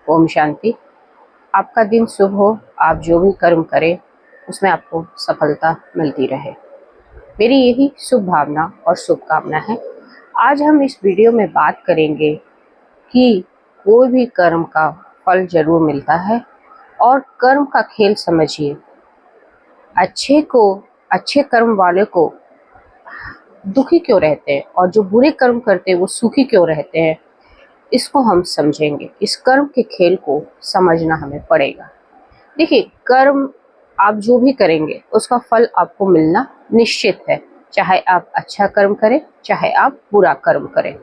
ओम शांति। आपका दिन शुभ हो। आप जो भी कर्म करें उसमें आपको सफलता मिलती रहे, मेरी यही शुभ भावना और शुभकामना है। आज हम इस वीडियो में बात करेंगे कि कोई भी कर्म का फल जरूर मिलता है और कर्म का खेल समझिए। अच्छे कर्म वाले को दुखी क्यों रहते हैं और जो बुरे कर्म करते हैं वो सुखी क्यों रहते हैं, इसको हम समझेंगे। इस कर्म के खेल को समझना हमें पड़ेगा। देखिए, कर्म आप जो भी करेंगे उसका फल आपको मिलना निश्चित है, चाहे आप अच्छा कर्म करें चाहे आप बुरा कर्म करें।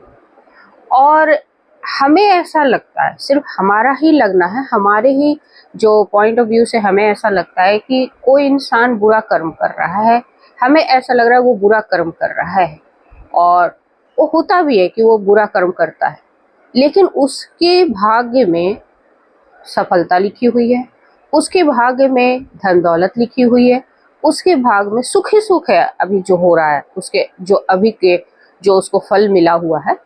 और हमें ऐसा लगता है, सिर्फ हमारा ही लगना है, हमारे ही जो पॉइंट ऑफ व्यू से हमें ऐसा लगता है कि कोई इंसान बुरा कर्म कर रहा है, हमें ऐसा लग रहा है वो बुरा कर्म कर रहा है, और वो होता भी है कि वो बुरा कर्म करता है, लेकिन उसके भाग्य में सफलता लिखी हुई है, उसके भाग्य में धन दौलत लिखी हुई है, उसके भाग में सुख ही सुख है। अभी जो हो रहा है उसके जो अभी के जो उसको फल मिला हुआ है।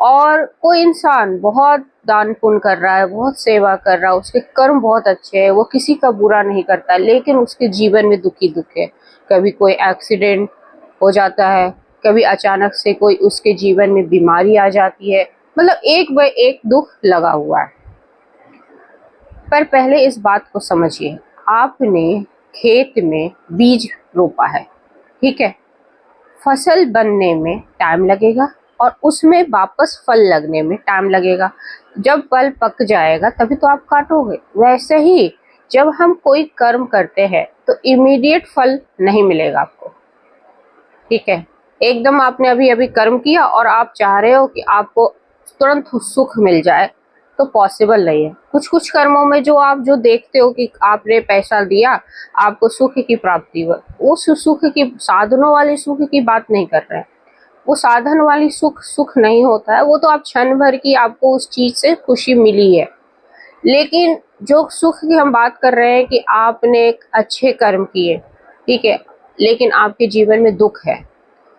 और कोई इंसान बहुत दान पुण्य कर रहा है, बहुत सेवा कर रहा है, उसके कर्म बहुत अच्छे हैं, वो किसी का बुरा नहीं करता, लेकिन उसके जीवन में दुख ही दुख है। कभी कोई एक्सीडेंट हो जाता है, कभी अचानक से कोई उसके जीवन में बीमारी आ जाती है, मतलब एक बाय एक दुख लगा हुआ है। पर पहले इस बात को समझिए, आपने खेत में बीज रोपा है, ठीक है, फसल बनने में टाइम लगेगा और उसमें वापस फल लगने में टाइम लगेगा। जब फल पक जाएगा तभी तो आप काटोगे। वैसे ही जब हम कोई कर्म करते हैं तो इमीडिएट फल नहीं मिलेगा आपको, ठीक है। एकदम आपने अभी अभी कर्म किया और आप चाह रहे हो कि आपको तुरंत सुख मिल जाए, तो पॉसिबल नहीं है। कुछ कुछ कर्मों में जो आप जो देखते हो कि आपने पैसा दिया आपको सुख की प्राप्ति हुई, वो सुख की साधनों वाले सुख की बात नहीं कर रहे हैं। वो साधन वाली सुख नहीं होता है, वो तो आप क्षण भर की आपको उस चीज से खुशी मिली है। लेकिन जो सुख की हम बात कर रहे हैं कि आपने एक अच्छे कर्म किए, ठीक है, लेकिन आपके जीवन में दुख है,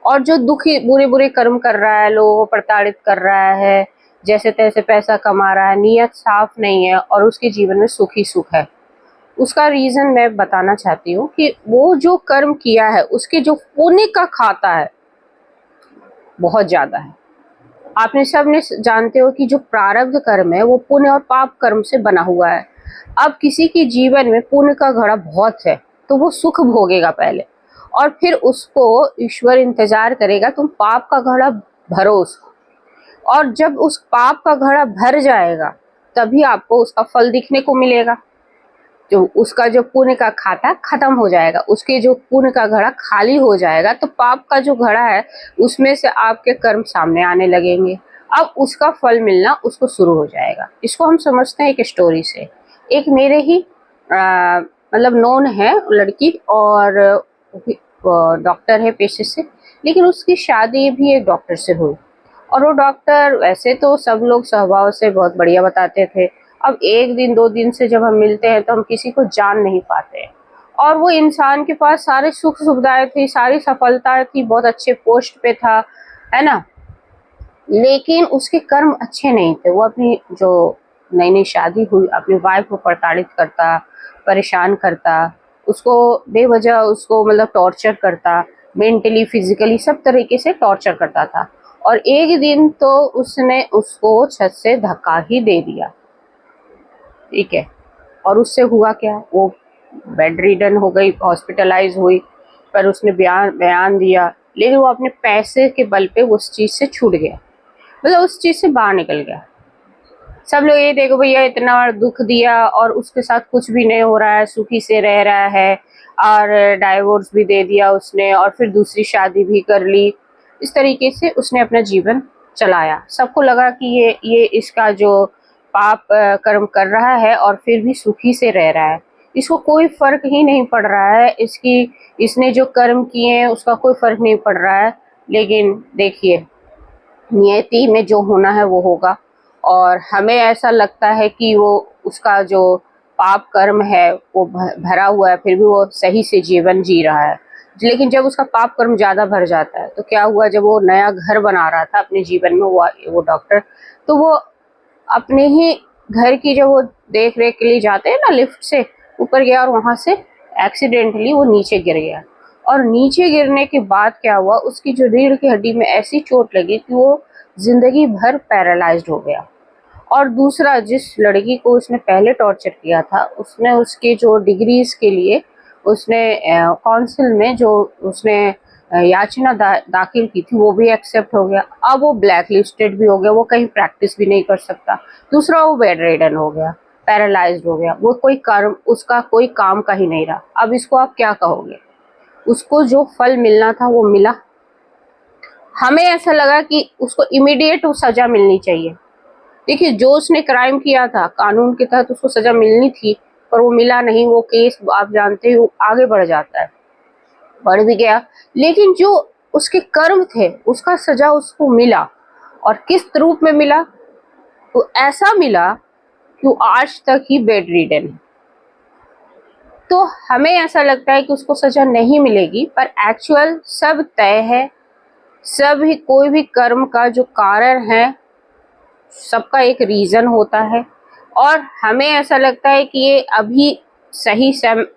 और जो दुखी बुरे बुरे कर्म कर रहा है, लोगों को प्रताड़ित कर रहा है, जैसे तैसे पैसा कमा रहा है, नियत साफ नहीं है और उसके जीवन में सुख ही सुख है, उसका रीजन मैं बताना चाहती हूँ कि वो जो कर्म किया है उसके जो पुण्य का खाता है बहुत ज्यादा है। आपने सबने जानते हो कि जो प्रारब्ध कर्म है वो पुण्य और पाप कर्म से बना हुआ है। अब किसी के जीवन में पुण्य का घड़ा बहुत है तो वो सुख भोगेगा पहले, और फिर उसको ईश्वर इंतजार करेगा तुम पाप का घड़ा भरो उसको, और जब उस पाप का घड़ा भर जाएगा तभी आपको उसका फल दिखने को मिलेगा। जो उसका जो पुण्य का खाता खत्म हो जाएगा, उसके जो पुण्य का घड़ा खाली हो जाएगा, तो पाप का जो घड़ा है उसमें से आपके कर्म सामने आने लगेंगे। अब उसका फल मिलना उसको शुरू हो जाएगा। इसको हम समझते हैं एक स्टोरी से। एक मेरे ही मतलब नोन है लड़की, और डॉक्टर है पेशे से, लेकिन उसकी शादी भी एक डॉक्टर से हुई। और वो डॉक्टर वैसे तो सब लोग स्वभाव से बहुत बढ़िया बताते थे, अब एक दिन दो दिन से जब हम मिलते हैं तो हम किसी को जान नहीं पाते। और वो इंसान के पास सारे सुख सुविधाएं थी, सारी सफलताएं थी, बहुत अच्छे पोस्ट पे था, है ना, लेकिन उसके कर्म अच्छे नहीं थे। वो अपनी जो नई नई शादी हुई अपनी वाइफ को प्रताड़ित करता, परेशान करता, उसको बेवजह उसको मतलब टॉर्चर करता, मेंटली फिजिकली सब तरीके से टॉर्चर करता था। और एक दिन तो उसने उसको छत से धक्का ही दे दिया, ठीक है। और उससे हुआ क्या, वो बेड रिडन हो गई, हॉस्पिटलाइज हुई, पर उसने बयान बयान दिया, लेकिन वो अपने पैसे के बल पे उस चीज से छूट गया, मतलब उस चीज से बाहर निकल गया। सब लोग ये देखो भैया इतना दुख दिया और उसके साथ कुछ भी नहीं हो रहा है, सुखी से रह रहा है, और डाइवोर्स भी दे दिया उसने, और फिर दूसरी शादी भी कर ली। इस तरीके से उसने अपना जीवन चलाया। सबको लगा कि ये इसका जो पाप कर्म कर रहा है और फिर भी सुखी से रह रहा है, इसको कोई फर्क ही नहीं पड़ रहा है, इसने जो कर्म किए हैं उसका कोई फर्क नहीं पड़ रहा है। लेकिन देखिए, नियति में जो होना है वो होगा, और हमें ऐसा लगता है कि वो उसका जो पाप कर्म है वो भरा हुआ है, फिर भी वो सही से जीवन जी रहा है। लेकिन जब उसका पाप कर्म ज्यादा भर जाता है तो क्या हुआ, जब वो नया घर बना रहा था अपने जीवन में, वो डॉक्टर, तो वो अपने ही घर की जब वो देख रेख के लिए जाते हैं ना, लिफ्ट से ऊपर गया और वहां से एक्सीडेंटली वो नीचे गिर गया। और नीचे गिरने के बाद क्या हुआ, उसकी जो रीढ़ की हड्डी में ऐसी चोट लगी कि वो जिंदगी भर पैरालाइज्ड हो गया। और दूसरा, जिस लड़की को उसने पहले टॉर्चर किया था, उसने उसके जो डिग्रीज के लिए उसने काउंसिल में जो उसने याचना दाखिल की थी, वो भी एक्सेप्ट हो गया। अब वो ब्लैक लिस्टेड भी हो गया, वो कहीं प्रैक्टिस भी नहीं कर सकता। दूसरा, वो बेड रिडन हो गया, पैरालाइज्ड हो गया, वो कोई कर्म, उसका कोई काम का ही नहीं रहा। अब इसको आप क्या कहोगे? उसको जो फल मिलना था वो मिला। हमें ऐसा लगा कि उसको इमीडिएट सजा मिलनी चाहिए। देखिए, जो उसने क्राइम किया था कानून के तहत उसको सजा मिलनी थी, पर वो मिला नहीं। वो केस आप जानते हो आगे बढ़ जाता है, बढ़ भी गया। लेकिन जो उसके कर्म थे उसका सजा उसको मिला। और किस रूप में मिला? तो ऐसा मिला कि वो आज तक ही बेड रिडन है। तो हमें ऐसा लगता है कि उसको सजा नहीं मिलेगी, पर एक्चुअल सब तय है। सब ही, कोई भी कर्म का जो कारण है, सबका एक रीजन होता है। और हमें ऐसा लगता है कि ये अभी सही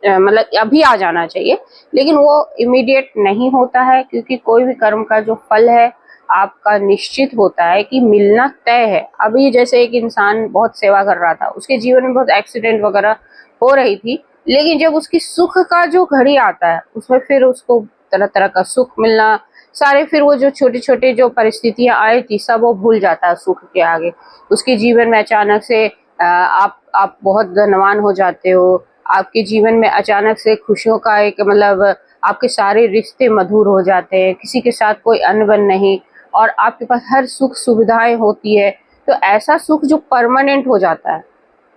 मतलब अभी आ जाना चाहिए, लेकिन वो इमीडिएट नहीं होता है, क्योंकि कोई भी कर्म का जो फल है आपका निश्चित होता है कि मिलना तय है। अभी जैसे एक इंसान बहुत सेवा कर रहा था, उसके जीवन में बहुत एक्सीडेंट वगैरह हो रही थी, लेकिन जब उसकी सुख का जो घड़ी आता है उसमें फिर उसको तरह तरह का सुख मिलना, सारे फिर वो जो छोटे छोटे जो परिस्थितियां आई थी सब वो भूल जाता है सुख के आगे। उसके जीवन में अचानक से आप बहुत धनवान हो जाते हो। आपके जीवन में अचानक से खुशियों का एक मतलब, आपके सारे रिश्ते मधुर हो जाते हैं, किसी के साथ कोई अनबन नहीं, और आपके पास हर सुख सुविधाएं होती है। तो ऐसा सुख जो परमानेंट हो जाता है,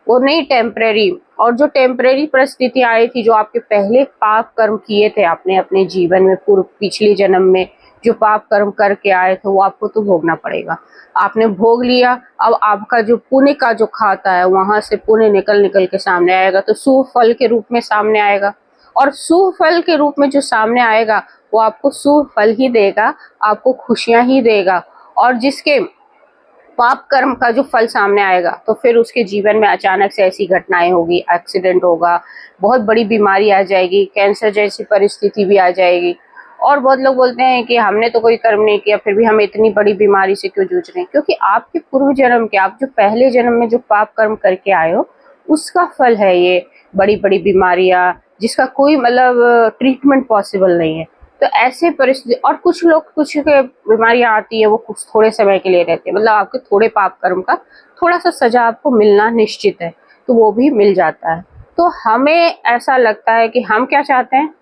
वो नहीं टेम्परेरी। और जो टेम्परेरी परिस्थितियां आई थी, जो आपके पहले पाप कर्म किए थे आपने अपने जीवन में, पूर्व पिछले जन्म में जो पाप कर्म करके आए थे, वो आपको तो भोगना पड़ेगा। आपने भोग लिया, अब आपका जो पुण्य का जो खाता है वहां से पुण्य निकल निकल के सामने आएगा, तो शुभ फल के रूप में सामने आएगा। और शुभ फल के रूप में जो सामने आएगा वो आपको शुभ फल ही देगा, आपको खुशियां ही देगा। और जिसके पाप कर्म का जो फल सामने आएगा, तो फिर उसके जीवन में अचानक से ऐसी घटनाएं होगी, एक्सीडेंट होगा, बहुत बड़ी बीमारी आ जाएगी, कैंसर जैसी परिस्थिति भी आ जाएगी। और बहुत लोग बोलते हैं कि हमने तो कोई कर्म नहीं किया, फिर भी हम इतनी बड़ी बीमारी से क्यों जूझ रहे हैं? क्योंकि आपके पूर्व जन्म के, आप जो पहले जन्म में जो पाप कर्म करके आए हो, उसका फल है ये बड़ी बड़ी बीमारियां, जिसका कोई मतलब ट्रीटमेंट पॉसिबल नहीं है। तो ऐसे परिस्थिति, और कुछ लोग, कुछ के बीमारियां आती है वो कुछ थोड़े समय के लिए रहती है, मतलब आपके थोड़े पाप कर्म का थोड़ा सा सजा आपको मिलना निश्चित है, तो वो भी मिल जाता है। तो हमें ऐसा लगता है कि हम क्या चाहते हैं,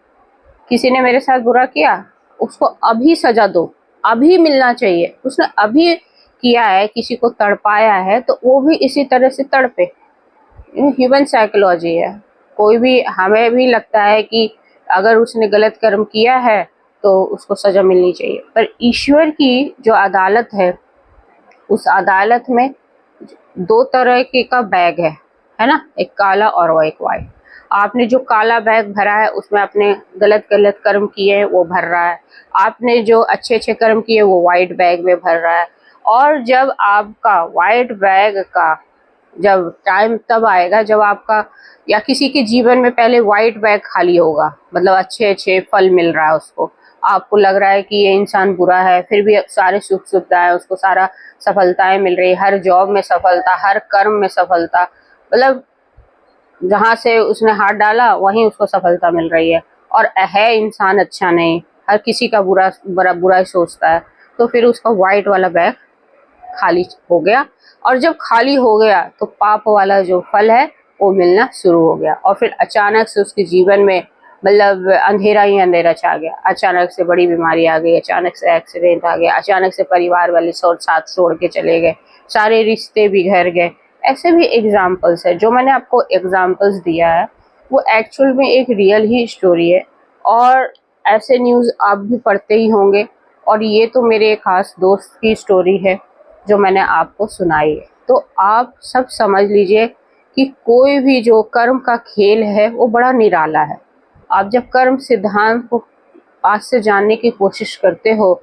किसी ने मेरे साथ बुरा किया, उसको अभी सजा दो, अभी मिलना चाहिए। उसने अभी किया है, किसी को तड़पाया है, तो वो भी इसी तरह से तड़पे। ह्यूमन साइकोलॉजी है। कोई भी, हमें भी लगता है कि अगर उसने गलत कर्म किया है तो उसको सजा मिलनी चाहिए, पर ईश्वर की जो अदालत है, उस अदालत में दो तरह के का बैग है ना, एक काला और वो एक वाइट। आपने जो काला बैग भरा है उसमें आपने गलत गलत कर्म किए हैं वो भर रहा है, आपने जो अच्छे अच्छे कर्म किए वो वाइट बैग में भर रहा है। और जब आपका वाइट बैग का जब टाइम तब आएगा जब आपका या किसी के जीवन में पहले वाइट बैग खाली होगा, मतलब अच्छे अच्छे फल मिल रहा है उसको, आपको लग रहा है कि ये इंसान बुरा है, फिर भी सारे सुख सुविधाएं उसको, सारा सफलताएं मिल रही, हर जॉब में सफलता, हर कर्म में सफलता, मतलब जहां से उसने हाथ डाला वहीं उसको सफलता मिल रही है। और है इंसान अच्छा नहीं, हर किसी का बुरा बुरा बुरा ही सोचता है, तो फिर उसका वाइट वाला बैग खाली हो गया। और जब खाली हो गया तो पाप वाला जो फल है वो मिलना शुरू हो गया, और फिर अचानक से उसके जीवन में मतलब अंधेरा ही अंधेरा छा गया। अचानक से बड़ी बीमारी आ गई, अचानक से एक्सीडेंट आ गया, अचानक से परिवार वाले साथ छोड़ के चले गए, सारे रिश्ते बिखर गए। ऐसे भी एग्जाम्पल्स है, जो मैंने आपको एग्जाम्पल्स दिया है वो एक्चुअल में एक रियल ही स्टोरी है। और ऐसे न्यूज़ आप भी पढ़ते ही होंगे, और ये तो मेरे एक खास दोस्त की स्टोरी है जो मैंने आपको सुनाई है। तो आप सब समझ लीजिए कि कोई भी जो कर्म का खेल है वो बड़ा निराला है। आप जब कर्म सिद्धांत को आज से जानने की कोशिश करते हो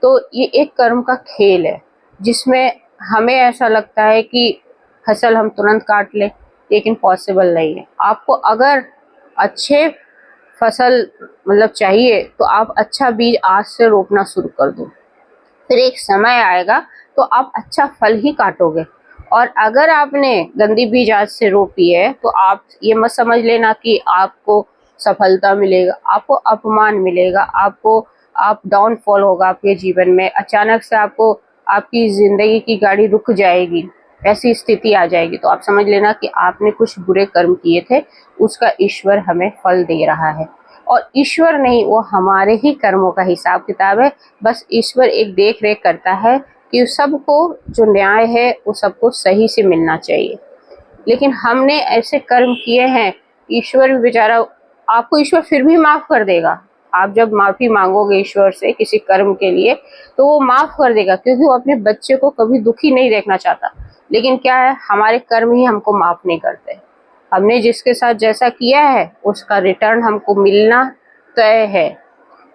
तो ये एक कर्म का खेल है, जिसमें हमें ऐसा लगता है कि फसल हम तुरंत काट लें, लेकिन पॉसिबल नहीं है। आपको अगर अच्छे फसल मतलब चाहिए तो आप अच्छा बीज आज से रोपना शुरू कर दो, फिर एक समय आएगा तो आप अच्छा फल ही काटोगे। और अगर आपने गंदी बीज आज से रोपी है तो आप ये मत समझ लेना कि आपको सफलता मिलेगा, आपको अपमान मिलेगा, आपको आप डाउनफॉल होगा आपके जीवन में, अचानक से आपको आपकी जिंदगी की गाड़ी रुक जाएगी, ऐसी स्थिति आ जाएगी। तो आप समझ लेना कि आपने कुछ बुरे कर्म किए थे, उसका ईश्वर हमें फल दे रहा है। और ईश्वर नहीं, वो हमारे ही कर्मों का हिसाब किताब है। बस ईश्वर एक देख रेख करता है कि सबको जो न्याय है वो सबको सही से मिलना चाहिए। लेकिन हमने ऐसे कर्म किए हैं, ईश्वर भी बेचारा, आपको ईश्वर फिर भी माफ कर देगा। आप जब माफी मांगोगे ईश्वर से किसी कर्म के लिए तो वो माफ कर देगा, क्योंकि वो अपने बच्चे को कभी दुखी नहीं देखना चाहता। लेकिन क्या है, हमारे कर्म ही हमको माफ नहीं करते। हमने जिसके साथ जैसा किया है उसका रिटर्न हमको मिलना तय है।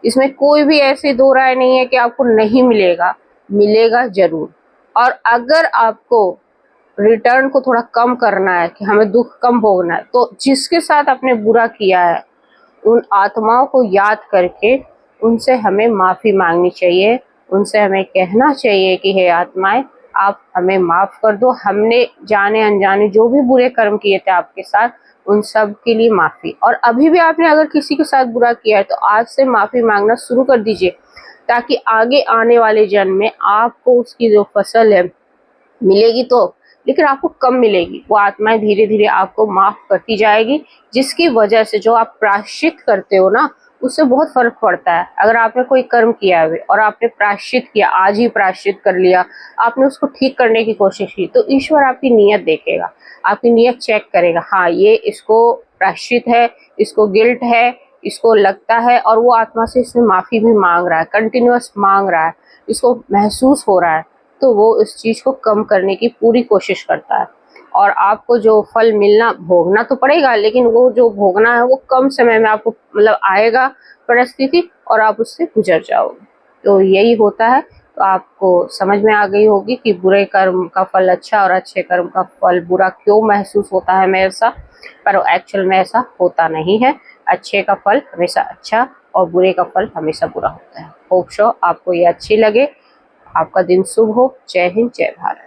इसमें कोई भी ऐसी दो राय नहीं है कि आपको नहीं मिलेगा, मिलेगा जरूर। और अगर आपको रिटर्न को थोड़ा कम करना है कि हमें दुख कम भोगना है, तो जिसके साथ आपने बुरा किया है उन आत्माओं को याद करके उनसे हमें माफी मांगनी चाहिए। उनसे हमें कहना चाहिए कि हे आत्माएं, आप हमें माफ कर दो, हमने जाने अनजाने जो भी बुरे कर्म किए थे आपके साथ, उन सब के लिए माफी। और अभी भी आपने अगर किसी के साथ बुरा किया है तो आज से माफी मांगना शुरू कर दीजिए, ताकि आगे आने वाले जन्म में आपको उसकी जो फसल है मिलेगी तो, लेकिन आपको कम मिलेगी। वो आत्माएं धीरे धीरे आपको माफ करती जाएगी, जिसकी वजह से जो आप प्रायश्चित करते हो ना, उससे बहुत फर्क पड़ता है। अगर आपने कोई कर्म किया है और आपने प्रायश्चित किया, आज ही प्रायश्चित कर लिया, आपने उसको ठीक करने की कोशिश की, तो ईश्वर आपकी नीयत देखेगा, आपकी नीयत चेक करेगा। हाँ, ये इसको प्रायश्चित है, इसको गिल्ट है, इसको लगता है, और वो आत्मा से इसने माफी भी मांग रहा है, कंटिन्यूअस मांग रहा है, इसको महसूस हो रहा है, तो वो इस चीज को कम करने की पूरी कोशिश करता है। और आपको जो फल मिलना, भोगना तो पड़ेगा, लेकिन वो जो भोगना है वो कम समय में आपको मतलब आएगा परिस्थिति, और आप उससे गुजर जाओगे। तो यही होता है। तो आपको समझ में आ गई होगी कि बुरे कर्म का फल अच्छा और अच्छे कर्म का फल बुरा क्यों महसूस होता है हमें ऐसा, पर एक्चुअल में ऐसा होता नहीं है। अच्छे का फल हमेशा अच्छा और बुरे का फल हमेशा बुरा होता है। होप सो आपको ये अच्छी लगे। आपका दिन शुभ हो। जय हिंद, जय भारत।